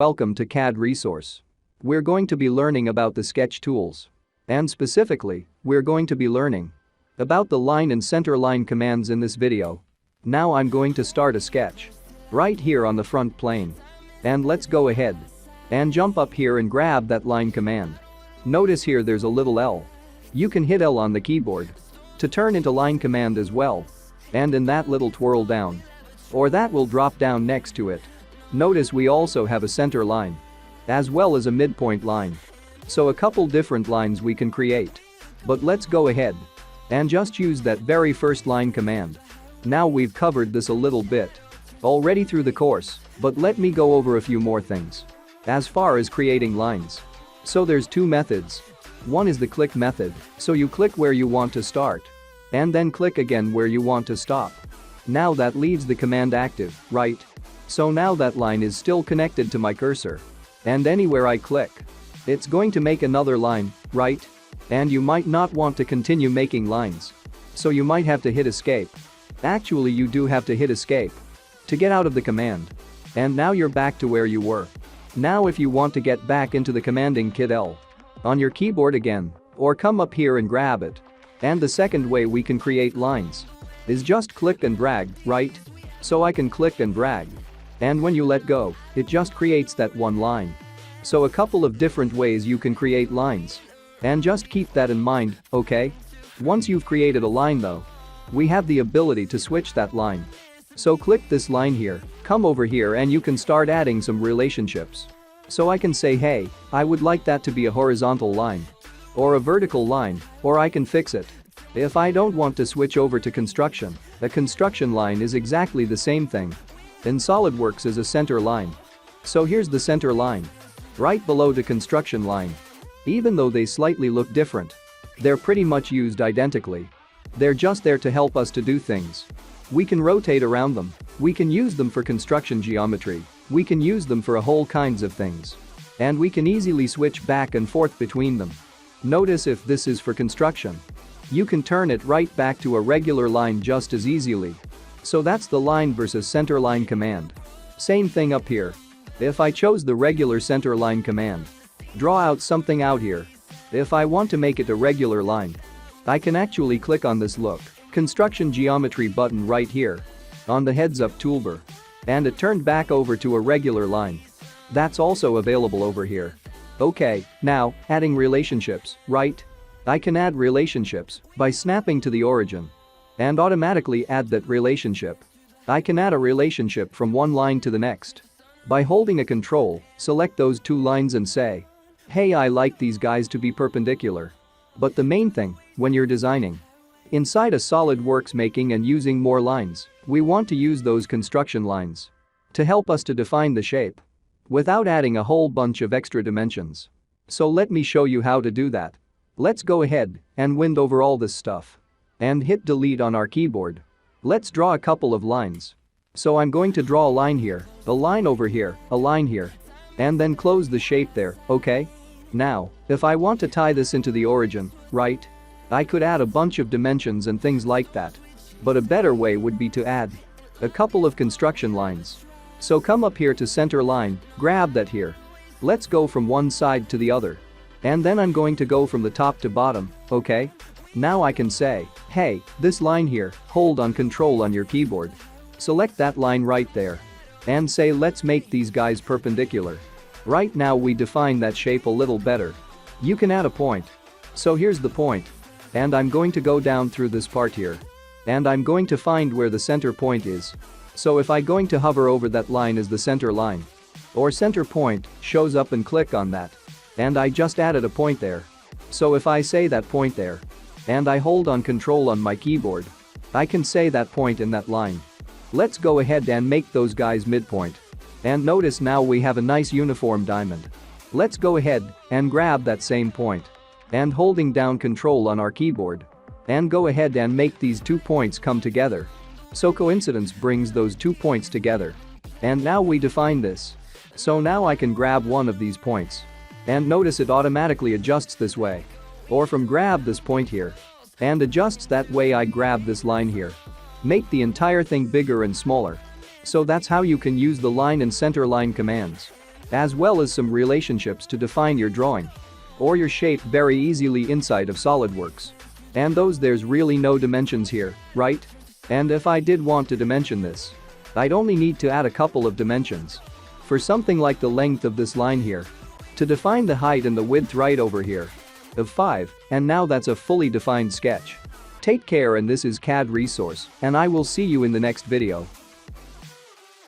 Welcome to CAD Resource. We're going to be learning about the sketch tools. And specifically, we're going to be learning about the line and center line commands in this video. Now I'm going to start a sketch right here on the front plane. And let's go ahead and jump up here and grab that line command. Notice here there's a little L. You can hit L on the keyboard to turn into line command as well. And in that little twirl down, or that will drop down next to it. Notice we also have a center line as well as a midpoint line. So a couple different lines we can create. But let's go ahead and just use that very first line command. Now we've covered this a little bit already through the course, but let me go over a few more things as far as creating lines. So there's two methods. One is the click method, so you click where you want to start and then click again where you want to stop. Now that leaves the command active, right? So now that line is still connected to my cursor. And anywhere I click, it's going to make another line, right? And you might not want to continue making lines. So you might have to hit escape. Actually, you do have to hit escape to get out of the command. And now you're back to where you were. Now if you want to get back into the commanding, hit L on your keyboard again, or come up here and grab it. And the second way we can create lines is just click and drag, right? So I can click and drag. And when you let go, it just creates that one line. So a couple of different ways you can create lines. And just keep that in mind, okay? Once you've created a line though, we have the ability to switch that line. So click this line here, come over here and you can start adding some relationships. So I can say, hey, I would like that to be a horizontal line. Or a vertical line, or I can fix it. If I don't want to switch over to construction, a construction line is exactly the same thing. In SolidWorks is a center line. So here's the center line. Right below the construction line. Even though they slightly look different, they're pretty much used identically. They're just there to help us to do things. We can rotate around them. We can use them for construction geometry. We can use them for a whole kinds of things. And we can easily switch back and forth between them. Notice if this is for construction, you can turn it right back to a regular line just as easily. So that's the line versus center line command. Same thing up here. If I chose the regular center line command, draw out something out here. If I want to make it a regular line, I can actually click on this look construction geometry button right here on the heads up toolbar. And it turned back over to a regular line. That's also available over here. Okay, now, adding relationships, right? I can add relationships by snapping to the origin and automatically add that relationship. I can add a relationship from one line to the next. By holding a control, select those two lines and say, hey, I like these guys to be perpendicular. But the main thing, when you're designing inside a SolidWorks making and using more lines, we want to use those construction lines to help us to define the shape without adding a whole bunch of extra dimensions. So let me show you how to do that. Let's go ahead and wind over all this stuff and hit delete on our keyboard. Let's draw a couple of lines. So I'm going to draw a line here, a line over here, a line here, and then close the shape there, okay? Now, if I want to tie this into the origin, right? I could add a bunch of dimensions and things like that. But a better way would be to add a couple of construction lines. So come up here to center line, grab that here. Let's go from one side to the other. And then I'm going to go from the top to bottom, okay? Now I can say, hey, this line here, hold on control on your keyboard. Select that line right there. And say let's make these guys perpendicular. Right now we define that shape a little better. You can add a point. So here's the point. And I'm going to go down through this part here. And I'm going to find where the center point is. So if I'm going to hover over that line as the center line, or center point, shows up and click on that. And I just added a point there. So if I say that point there, and I hold on control on my keyboard, I can say that point in that line. Let's go ahead and make those guys midpoint. And notice now we have a nice uniform diamond. Let's go ahead and grab that same point. And holding down control on our keyboard. And go ahead and make these 2 points come together. So coincidence brings those 2 points together. And now we define this. So now I can grab one of these points. And notice it automatically adjusts this way. Or from grab this point here. And adjusts that way I grab this line here. Make the entire thing bigger and smaller. So that's how you can use the line and center line commands. as well as some relationships to define your drawing or your shape very easily inside of SolidWorks. And there's really no dimensions here, right? And if I did want to dimension this, I'd only need to add a couple of dimensions. For something like the length of this line here. To define the height and the width right over here. Of 5, and now that's a fully defined sketch. Take care, and this is CAD Resource, and I will see you in the next video.